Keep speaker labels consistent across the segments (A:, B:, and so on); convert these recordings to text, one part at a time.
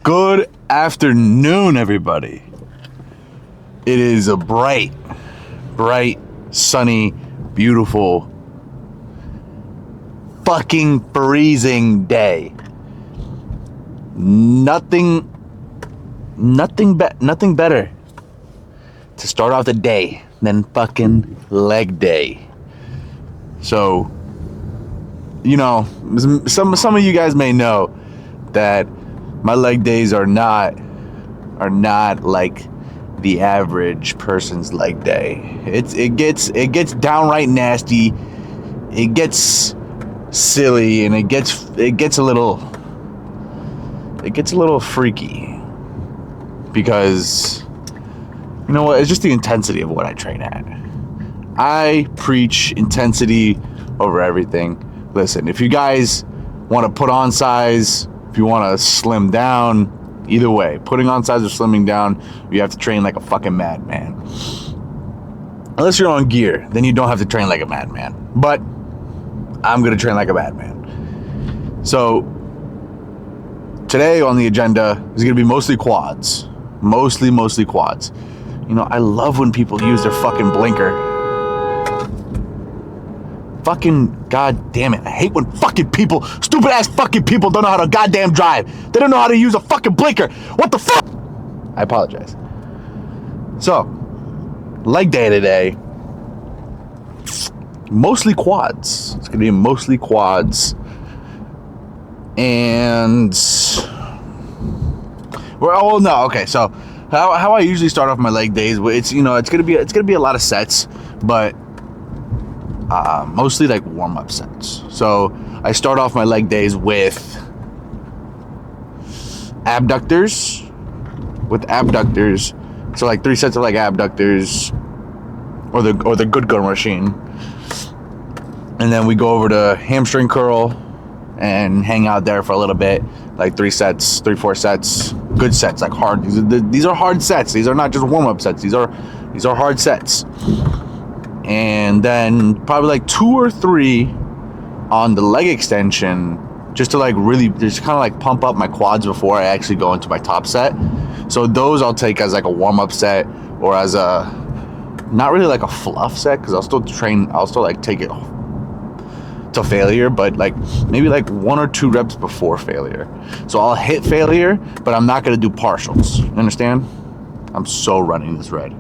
A: Good afternoon, everybody. It is a bright, sunny, beautiful, fucking freezing day. Nothing better to start off the day than fucking leg day. So, you know, some of you guys may know that my leg days are not like the average person's leg day. It gets downright nasty. It gets silly, and it gets a little freaky, because you know what? It's just the intensity of what I train at. I preach intensity over everything. Listen, if you guys want to put on size, if you want to slim down, either way, putting on size or slimming down, you have to train like a fucking madman. Unless you're on gear, then you don't have to train like a madman. But I'm going to train like a madman. So today on the agenda is going to be mostly quads. Mostly quads. You know, I love when people use their fucking blinker. Fucking goddamn it. I hate when stupid ass fucking people don't know how to goddamn drive. They don't know how to use a fucking blinker. What the fuck? I apologize. So, leg day today. Mostly quads. It's going to be mostly quads. And okay. So, how I usually start off my leg days, it's going to be a lot of sets, but mostly like warm-up sets. So I start off my leg days with abductors. So like 3 sets of like abductors, or the good gun machine, and then we go over to hamstring curl and hang out there for a little bit, like 4 sets, good sets, like hard. These are hard sets. These are not just warm-up sets. These are hard sets. And then probably like 2 or 3 on the leg extension, just to like really just kind of like pump up my quads before I actually go into my top set. So those I'll take as like a warm-up set, or as a, not really like a fluff set, because I'll still like take it to failure, but like maybe like 1 or 2 reps before failure. So I'll hit failure, but I'm not going to do partials. You understand? I'm so running this red.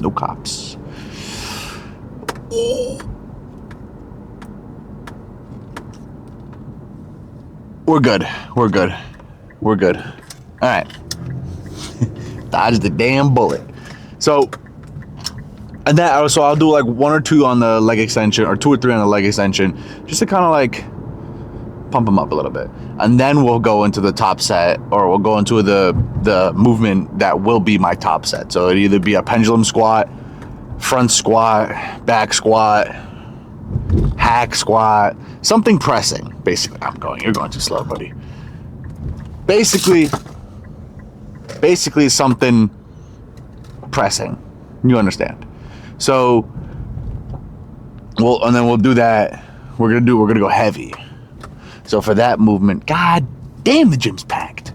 A: No cops. We're good. All right. Dodge the damn bullet. So I'll do like 1 or 2 on the leg extension, or 2 or 3 on the leg extension, just to kind of like pump them up a little bit. And then we'll go into the top set, or we'll go into the movement that will be my top set. So it'll either be a pendulum squat, front squat, back squat, hack squat, something pressing. Basically, you're going too slow, buddy. Basically something pressing. You understand? So we'll do that. We're gonna go heavy. So for that movement, god damn, the gym's packed.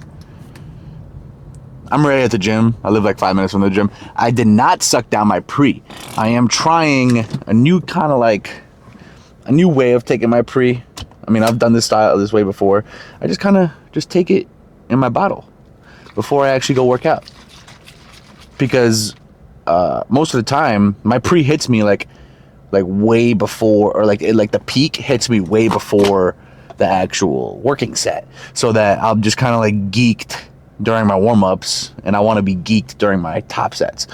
A: I'm ready at the gym. I live like 5 minutes from the gym. I did not suck down my pre. I am trying a new way of taking my pre. I mean, I've done this way before. I just take it in my bottle before I actually go work out. Because most of the time, my pre hits me like way before, or like the peak hits me way before the actual working set, so that I'm just kind of like geeked during my warm-ups, and I want to be geeked during my top sets.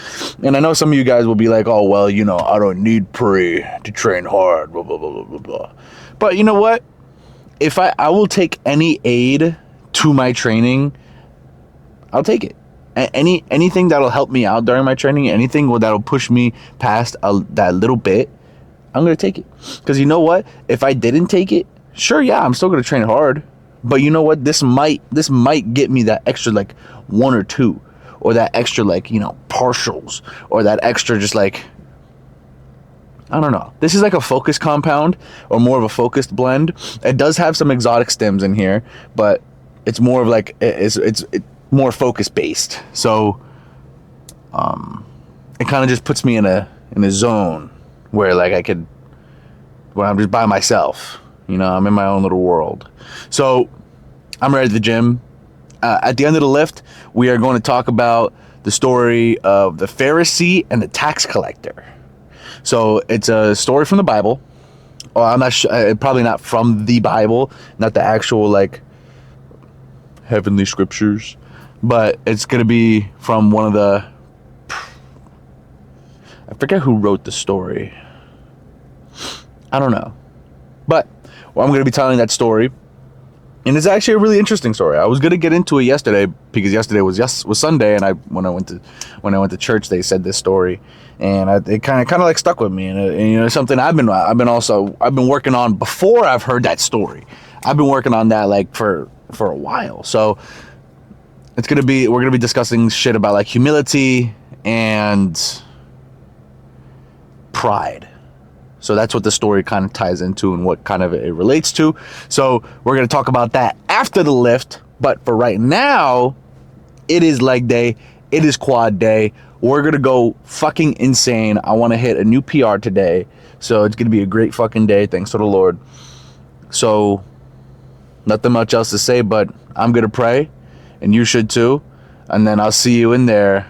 A: And I know some of you guys will be like, oh, well, you know, I don't need pre to train hard, blah, blah, blah, blah, blah. But you know what? If I will take any aid to my training, I'll take it. Anything that'll help me out during my training, anything that'll push me past that little bit, I'm going to take it. Because you know what? If I didn't take it, sure, yeah, I'm still going to train hard. But you know what? This might get me that extra like 1 or 2, or that extra like, you know, partials, or that extra just like I don't know. This is like a focus compound or more of a focused blend. It does have some exotic stems in here, but it's more of like it's more focus based. So it kind of just puts me in a zone where like where I'm just by myself. You know, I'm in my own little world. So I'm ready at the gym. At the end of the lift, we are going to talk about the story of the Pharisee and the tax collector. So it's a story from the Bible. Well, I'm not sure, probably not from the Bible, not the actual like heavenly scriptures, but it's going to be from one of the, I forget who wrote the story. I don't know. But I'm going to be telling that story. And it's actually a really interesting story. I was gonna get into it yesterday because yesterday was Sunday, and when I went to church, they said this story, and it kind of like stuck with me, and you know, something I've been working on before I've heard that story. I've been working on that like for a while. So we're gonna be discussing shit about like humility and pride. So that's what the story kind of ties into and what kind of it relates to. So we're going to talk about that after the lift. But for right now, it is leg day. It is quad day. We're going to go fucking insane. I want to hit a new PR today. So it's going to be a great fucking day. Thanks to the Lord. So nothing much else to say, but I'm going to pray. And you should too. And then I'll see you in there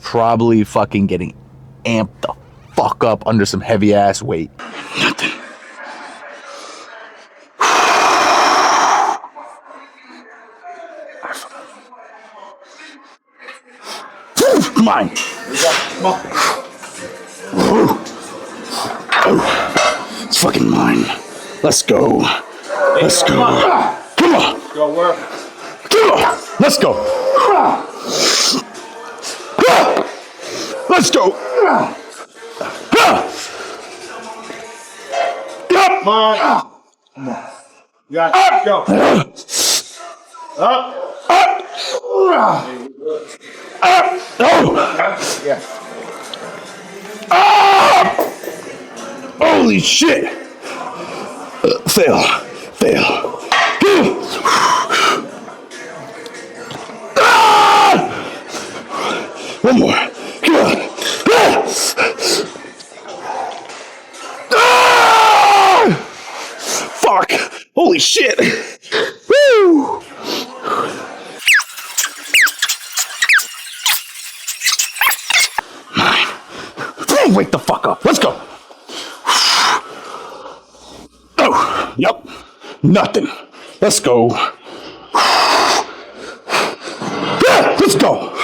A: probably fucking getting amped the fuck up under some heavy ass weight. Nothing. Come on. It's fucking mine. Let's go. Let's go. Come on.
B: Go work.
A: Come on. Let's go. Let's go.
B: Come on. Come on. You got it. Go. Up.
A: Oh.
B: Yeah.
A: Holy shit. Fail. One more. Come on. Fuck. Holy shit. Woo. Mine. Wake the fuck up. Let's go. Oh, yep. Nothing. Let's go. Let's go.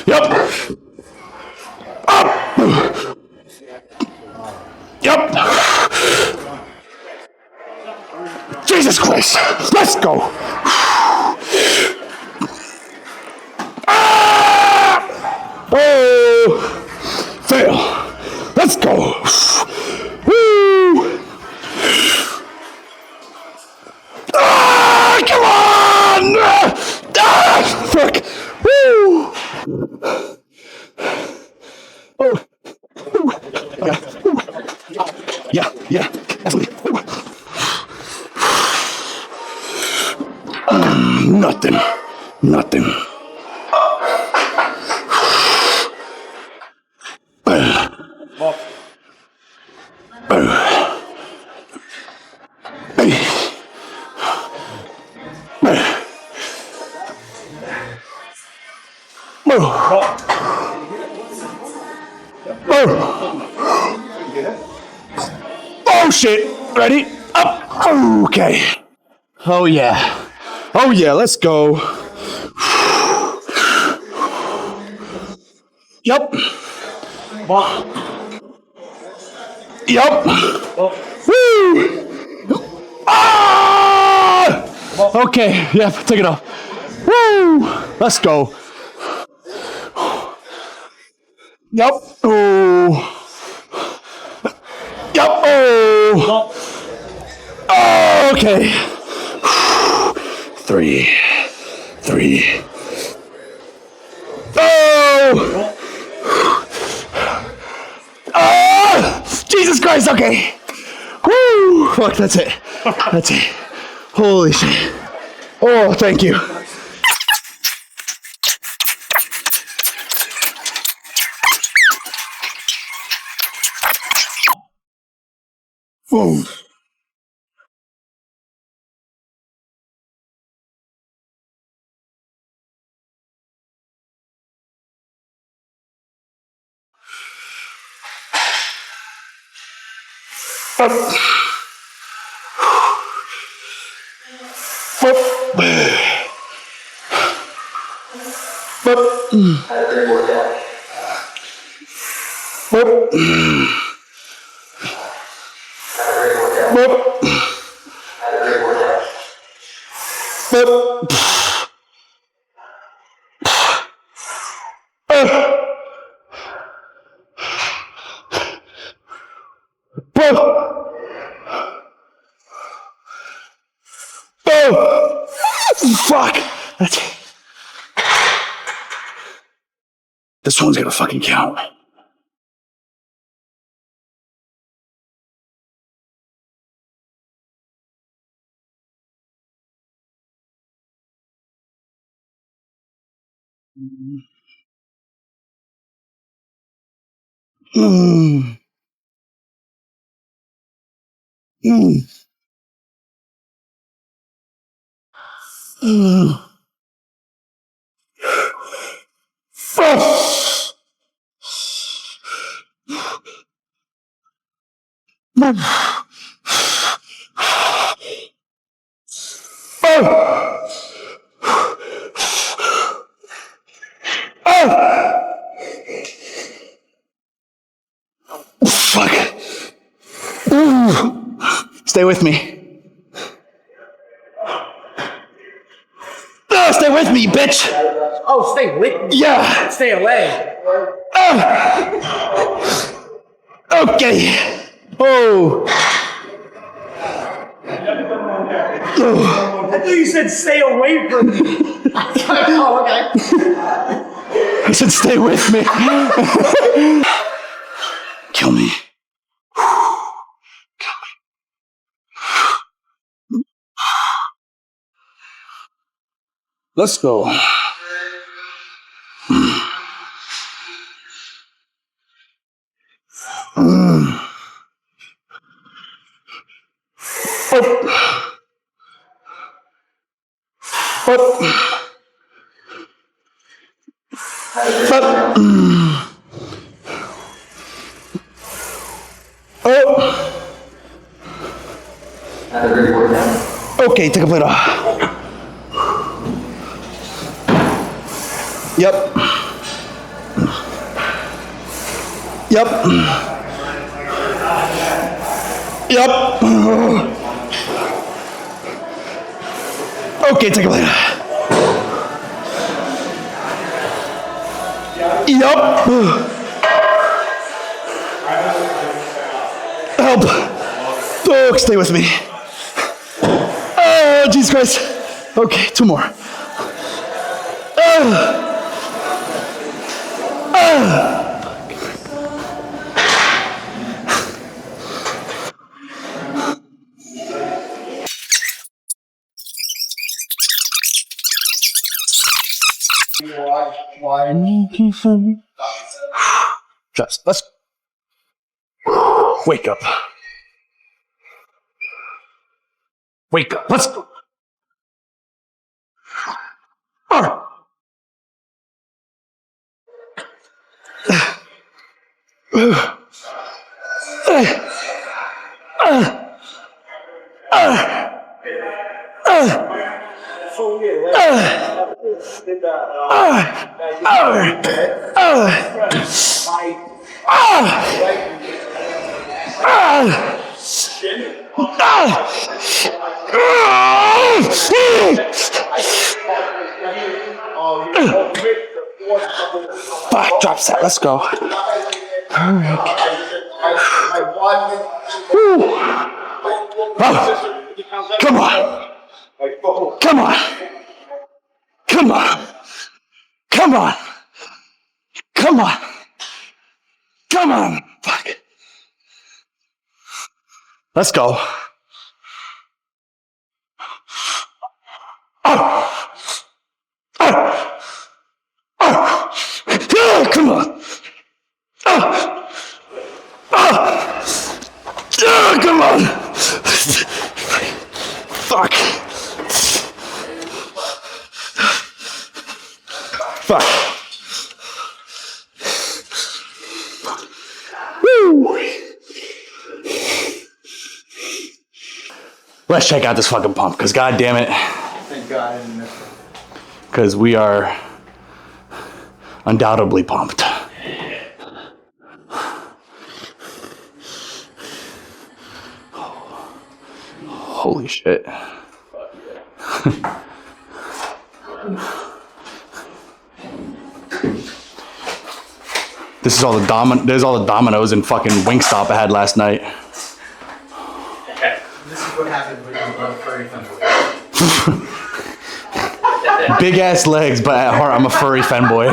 A: Yep. Up. Yep. Jesus Christ. Let's go. Oh. Fail. Let's go. Woo. Come on. Fuck. Woo. Oh. Yeah, definitely. Nothing. Oh shit! Ready? Up! Okay. Oh yeah, let's go. Yep. Woo! Ah! Okay, yep, take it off. Woo! Let's go. Yep. Oh. Yep. Oh. Okay. 3. Oh! Oh! Jesus Christ, okay. Woo! Fuck, that's it. That's it. Holy shit. Oh, thank you. Boom. Fuck! That's it. This one's gonna fucking count. Mm. Mm. Mm. Fuck. Stay with me. Stay with me, bitch.
C: Oh, stay with me.
A: Yeah.
C: Stay away.
A: Okay. Oh.
C: I thought you said stay away from me. Oh, okay.
A: I said stay with me. Kill me. Let's go. Okay, take a plate off. Yep. Yep. Yep. Okay, take a plate off. Yep. Help. Oh, stay with me. Oh, Jesus Christ. Okay, 2 more. Just, let's wake up. Wake up. Let's go. Fuck, drop set. Let's go. Alright. Oh. Come on. Come on. Come on. Come on. Come on. Fuck. Let's go. Come on. Come on. Fuck. Fuck. Woo. Let's check out this fucking pump, because god damn it.
B: Thank God I didn't miss it.
A: Because we are undoubtedly pumped. Holy shit. This is all the there's all the Dominoes and fucking Wingstop I had last night.
B: This is what happens when you love furry femboy.
A: Big ass legs, but at heart I'm a furry fanboy.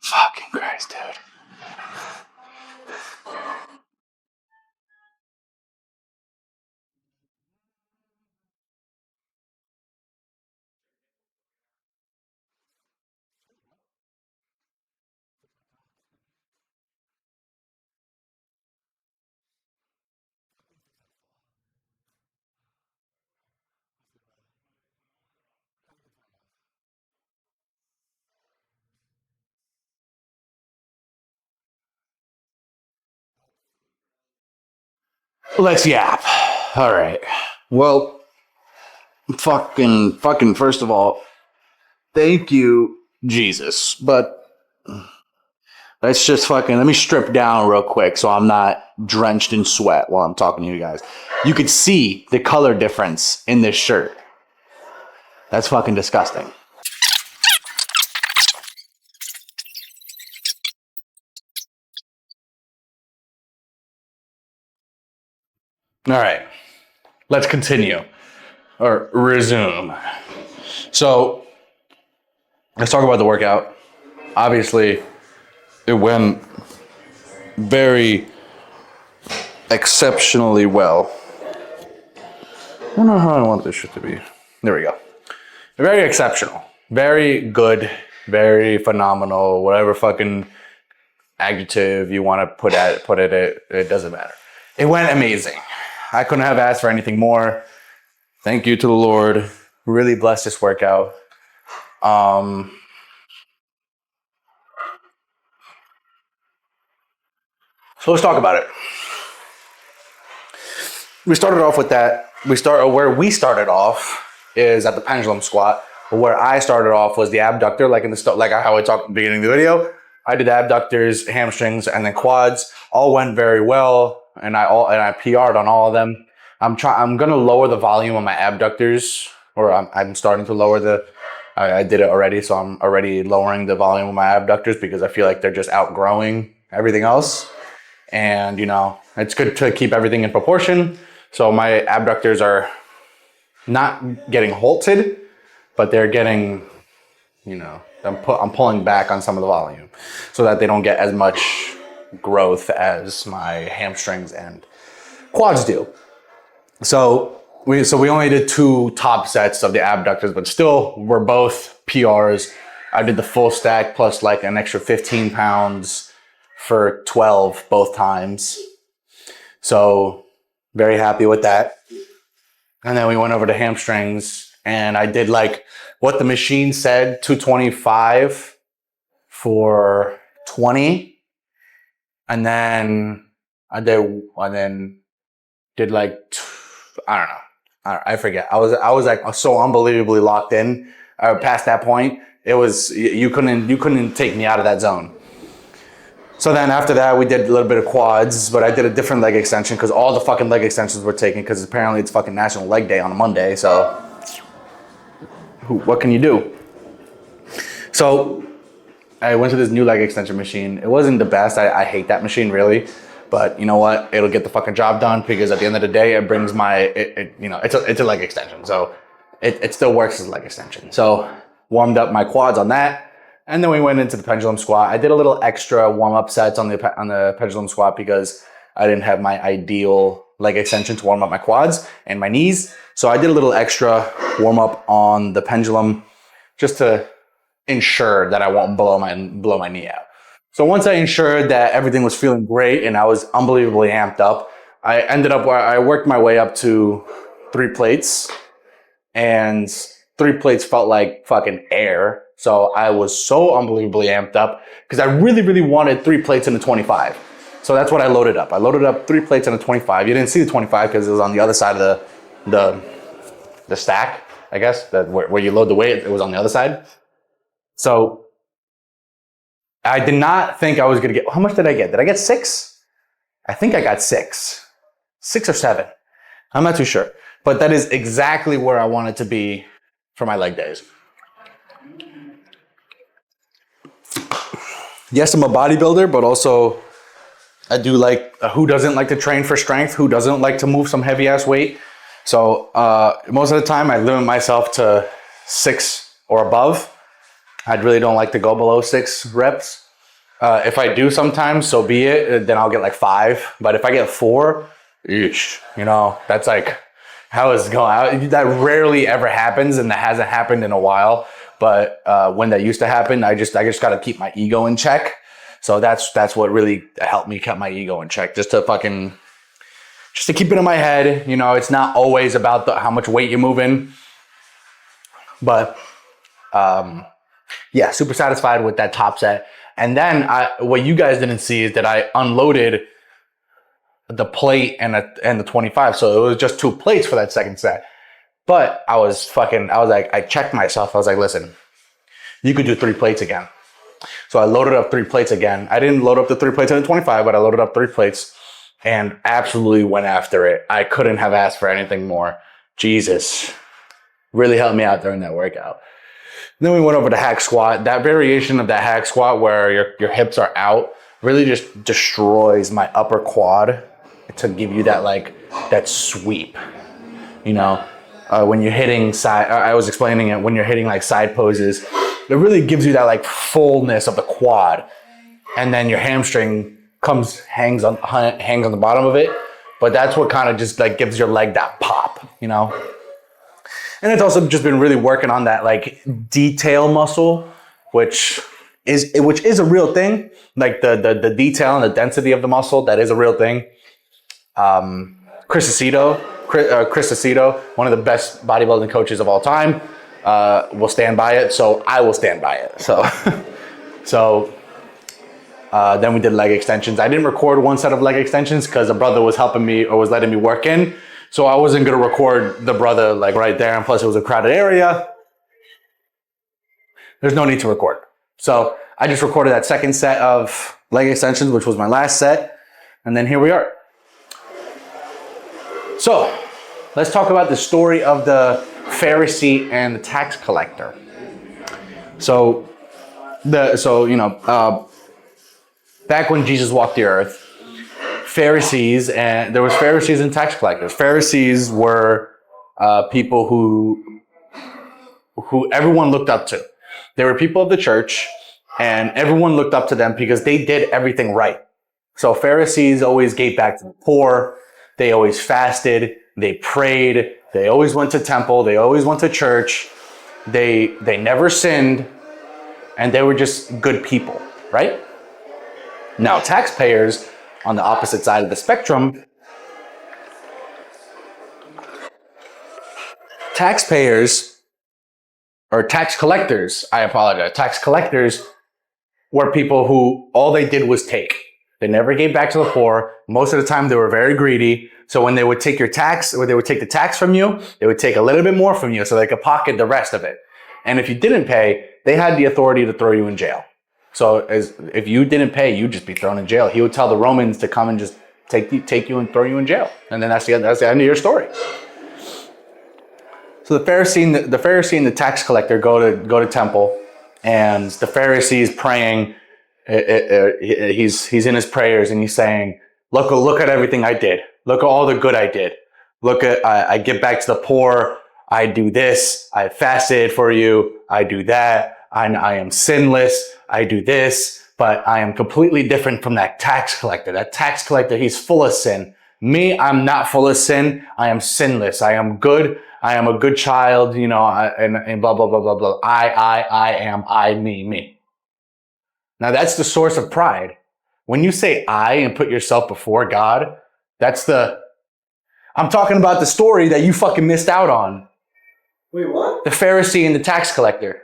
A: Fucking Christ, dude. Let's yap. All right. Well, fucking, first of all, thank you, Jesus. But let's just fucking, let me strip down real quick so I'm not drenched in sweat while I'm talking to you guys. You could see the color difference in this shirt. That's fucking disgusting. All right, let's continue or resume. So let's talk about the workout. Obviously, it went very exceptionally well. I don't know how I want this shit to be. There we go. Very exceptional, very good, very phenomenal, whatever fucking adjective you want to put it, it doesn't matter. It went amazing. I couldn't have asked for anything more. Thank you to the Lord. Really blessed this workout. So let's talk about it. We started off with that. Where we started off is at the pendulum squat. But where I started off was the abductor, like how I talked at the beginning of the video. I did abductors, hamstrings, and then quads. All went very well, and I PR'd on all of them. I'm gonna lower the volume on my abductors, or I'm starting to lower I did it already, so I'm already lowering the volume of my abductors because I feel like they're just outgrowing everything else. And you know, it's good to keep everything in proportion. So my abductors are not getting halted, but they're getting, you know, I'm pulling back on some of the volume so that they don't get as much growth as my hamstrings and quads do. So we only did 2 top sets of the abductors, but still we're both PRs. I did the full stack plus like an extra 15 pounds for 12 both times. So very happy with that. And then we went over to hamstrings and I did like what the machine said, 225 for 20. And then I did like, I don't know. I forget. I was like so unbelievably locked in. Past that point, it was, you couldn't take me out of that zone. So then after that, we did a little bit of quads, but I did a different leg extension because all the fucking leg extensions were taken because apparently it's fucking National Leg Day on a Monday. So what can you do? So I went to this new leg extension machine. It wasn't the best. I hate that machine really, but you know what? It'll get the fucking job done because at the end of the day, it brings it's a leg extension. So it still works as a leg extension. So warmed up my quads on that. And then we went into the pendulum squat. I did a little extra warm-up sets on the pendulum squat because I didn't have my ideal leg extension to warm up my quads and my knees. So I did a little extra warm-up on the pendulum just to ensure that I won't blow my knee out. So once I ensured that everything was feeling great and I was unbelievably amped up, I worked my way up to 3 plates, and 3 plates felt like fucking air. So I was so unbelievably amped up because I really, really wanted 3 plates in the 25. So that's what I loaded up. I loaded up 3 plates in a 25. You didn't see the 25 because it was on the other side of the stack, I guess, where you load the weight. It was on the other side. So I did not think I was going to get, how much did I get? Did I get 6? I think I got 6. 6 or 7. I'm not too sure. But that is exactly where I wanted to be for my leg days. Yes, I'm a bodybuilder, but also I do like, who doesn't like to train for strength? Who doesn't like to move some heavy ass weight? So most of the time I limit myself to 6 or above. I really don't like to go below 6 reps. If I do sometimes, so be it, then I'll get like 5. But if I get 4, that's like how it's going. That rarely ever happens, and that hasn't happened in a while. But when that used to happen, I just got to keep my ego in check. So that's what really helped me keep my ego in check, just to keep it in my head. It's not always about how much weight you're moving, but yeah, super satisfied with that top set. And then what you guys didn't see is that I unloaded the plate and the 25. So it was just 2 plates for that second set. But I checked myself. I was like, listen, you could do 3 plates again. So I loaded up 3 plates again. I didn't load up the 3 plates in the 25, but I loaded up 3 plates and absolutely went after it. I couldn't have asked for anything more. Jesus really helped me out during that workout. Then we went over to hack squat. That variation of that hack squat where your hips are out really just destroys my upper quad to give you that sweep. When you're hitting side, I was explaining it, when you're hitting like side poses, it really gives you that like fullness of the quad. And then your hamstring hangs on the bottom of it. But that's what kind of just like gives your leg that pop, And it's also just been really working on that like detail muscle, which is a real thing. Like the detail and the density of the muscle, that is a real thing. Chris Aceto, one of the best bodybuilding coaches of all time, will stand by it. So I will stand by it. So then we did leg extensions. I didn't record one set of leg extensions because a brother was helping me or was letting me work in. So I wasn't going to record the brother like right there. And plus it was a crowded area. There's no need to record. So I just recorded that second set of leg extensions, which was my last set. And then here we are. So let's talk about the story of the Pharisee and the tax collector. Back when Jesus walked the earth, there was Pharisees and tax collectors. Pharisees were people who everyone looked up to. They were people of the church, and everyone looked up to them because they did everything right. So Pharisees always gave back to the poor. They always fasted. They prayed. They always went to temple. They always went to church. They never sinned, and they were just good people, right? Now, taxpayers on the opposite side of the spectrum, tax collectors were people who all they did was take. They never gave back to the poor. Most of the time, they were very greedy. So when they would take the tax from you, they would take a little bit more from you so they could pocket the rest of it. And if you didn't pay, they had the authority to throw you in jail. So if you didn't pay, you'd just be thrown in jail. He would tell the Romans to come and just take you and throw you in jail. And then that's the end of your story. So the Pharisee and the tax collector go to temple,
D: and the Pharisee is praying. He's in his prayers and he's saying, look at everything I did. Look at all the good I did. Look at, I give back to the poor. I do this. I fasted for you. I do that. I am sinless. I do this, but I am completely different from that tax collector. That tax collector, he's full of sin. Me, I'm not full of sin. I am sinless. I am good. I am a good child, and blah, blah, blah, blah, blah. I am, me. Now that's the source of pride. When you say I and put yourself before God, I'm talking about the story that you fucking missed out on.
C: Wait, what?
D: The Pharisee and the tax collector.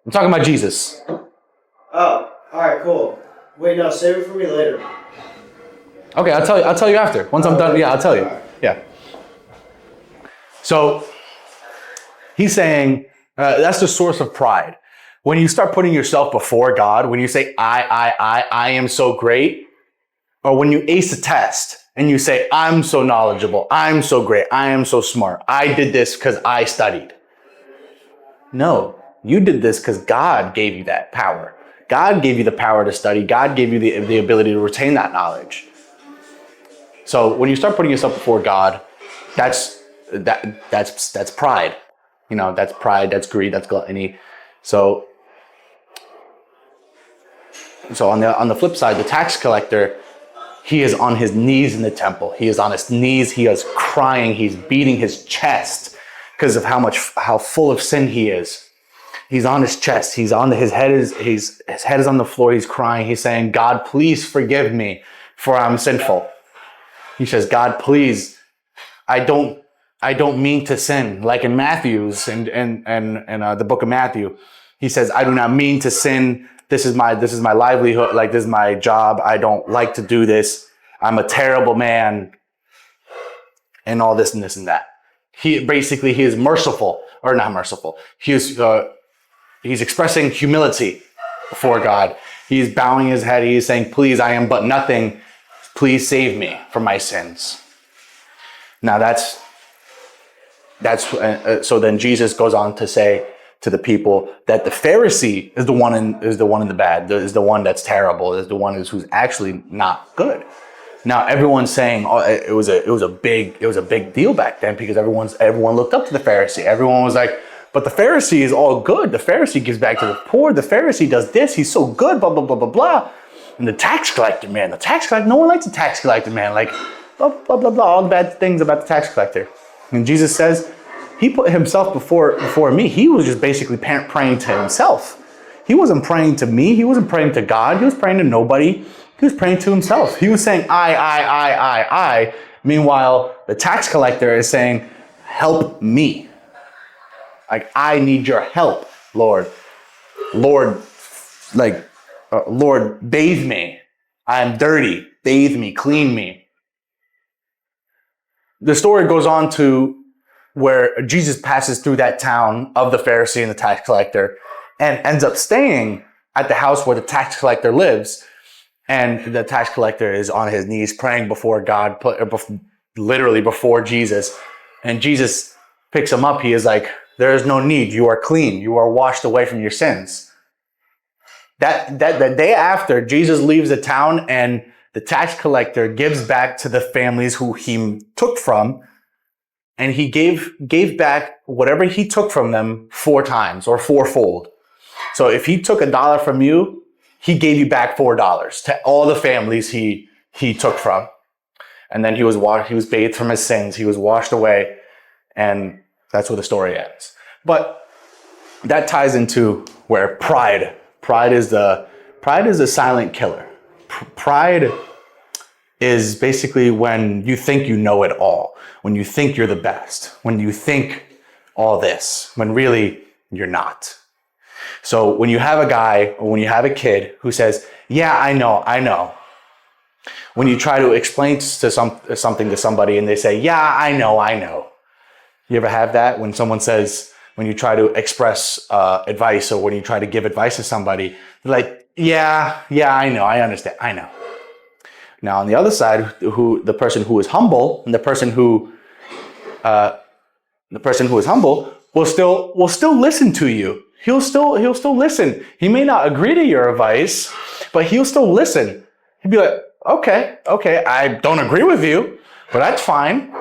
D: I'm talking about Jesus.
C: Oh, alright, cool. Wait, no, save it for me later.
D: Okay, I'll tell you after. Once I'm done, yeah, I'll tell you. Yeah. So he's saying that's the source of pride. When you start putting yourself before God, when you say I am so great, or when you ace a test and you say I'm so knowledgeable, I'm so great, I am so smart, I did this because I studied. No, you did this because God gave you that power. God gave you the power to study. God gave you the ability to retain that knowledge. So when you start putting yourself before God, that's pride. That's pride, that's greed, that's gluttony. So on the flip side, the tax collector, he is on his knees in the temple. He is on his knees. He is crying. He's beating his chest because of how full of sin he is. He's on his chest. His head is on the floor. He's crying. He's saying, God, please forgive me, for I'm sinful. He says, God, please, I don't mean to sin. Like in Matthew's and the book of Matthew, he says, I do not mean to sin. This is my livelihood. Like, this is my job. I don't like to do this. I'm a terrible man. And all this and this and that. He is merciful, or not merciful. He's expressing humility before God. He's bowing his head. He's saying, please, I am but nothing. Please save me from my sins. Now so then Jesus goes on to say to the people that the Pharisee is the one in the bad, is the one that's terrible, is the one who's actually not good. Now everyone's saying, oh, it was a big deal back then because everyone looked up to the Pharisee. Everyone was like, but the Pharisee is all good. The Pharisee gives back to the poor. The Pharisee does this. He's so good. Blah blah blah blah blah. And the tax collector, man, no one likes the tax collector, man. Like blah blah blah blah. All the bad things about the tax collector. And Jesus says, he put himself before me. He was just basically praying to himself. He wasn't praying to me. He wasn't praying to God. He was praying to nobody. He was praying to himself. He was saying, I. Meanwhile, the tax collector is saying, help me. Like, I need your help, Lord. Lord, bathe me. I'm dirty. Bathe me, clean me. The story goes on to where Jesus passes through that town of the Pharisee and the tax collector and ends up staying at the house where the tax collector lives. And the tax collector is on his knees praying before God, literally before Jesus. And Jesus picks him up. He is like, there is no need. You are clean. You are washed away from your sins. That day after, Jesus leaves the town and the tax collector gives back to the families who he took from. And he gave back whatever he took from them 4 times or fourfold. So if he took $1 from you, he gave you back $4 to all the families he took from. And then he was bathed from his sins. He was washed away. And that's where the story ends. But that ties into where pride is a silent killer. Pride is basically when you think you know it all, when you think you're the best, when you think all this, when really you're not. So when you have a guy or when you have a kid who says, yeah, I know. When you try to explain something to somebody and they say, yeah, I know. You ever have that when when you try to express advice or when you try to give advice to somebody, they're like, yeah, I know, I understand, I know. Now on the other side, the person who is humble and the person who is humble will still listen to you. he'll still listen. He may not agree to your advice, but he'll still listen. He'll be like, okay, I don't agree with you, but that's fine.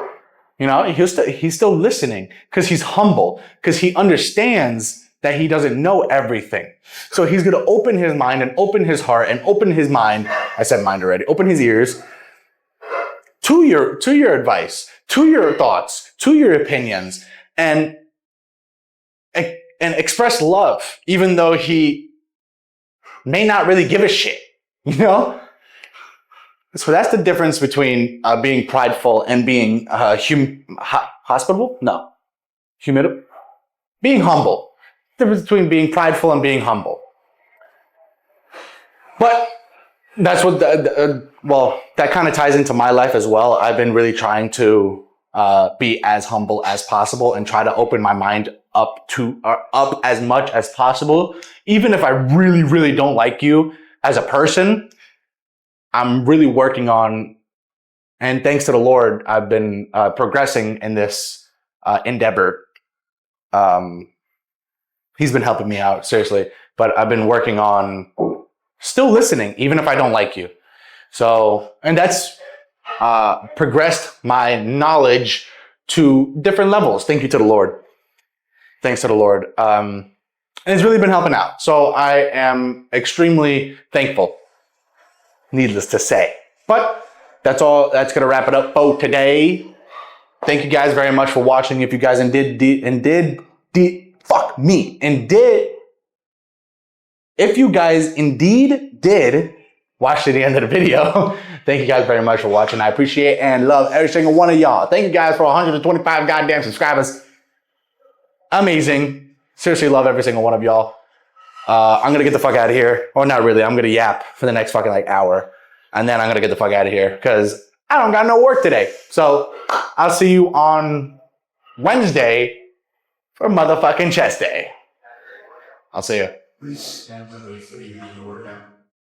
D: You know, he's still listening because he's humble, because he understands that he doesn't know everything. So he's going to open his mind and open his heart and open his mind. I said mind already. Open his ears to your advice, to your thoughts, to your opinions, and express love, even though he may not really give a shit, you know? So that's the difference between being prideful and being hospitable? No. Humid? Being humble. The difference between being prideful and being humble. But that's what, that kind of ties into my life as well. I've been really trying to be as humble as possible and try to open my mind up as much as possible. Even if I really, really don't like you as a person, I'm really working on, and thanks to the Lord, I've been progressing in this endeavor. He's been helping me out, seriously. But I've been working on still listening, even if I don't like you. So, and that's progressed my knowledge to different levels. Thank you to the Lord. Thanks to the Lord. And it's really been helping out. So I am extremely thankful, needless to say. But that's all. That's going to wrap it up for today. Thank you guys very much for watching. If you guys if you guys indeed did watch to the end of the video, thank you guys very much for watching. I appreciate and love every single one of y'all. Thank you guys for 125 goddamn subscribers. Amazing. Seriously love every single one of y'all. I'm gonna get the fuck out of here. Or not really, I'm gonna yap for the next fucking hour. And then I'm gonna get the fuck out of here because I don't got no work today. So I'll see you on Wednesday for motherfucking chest day. I'll see you.
B: Please stand with me so you can work out.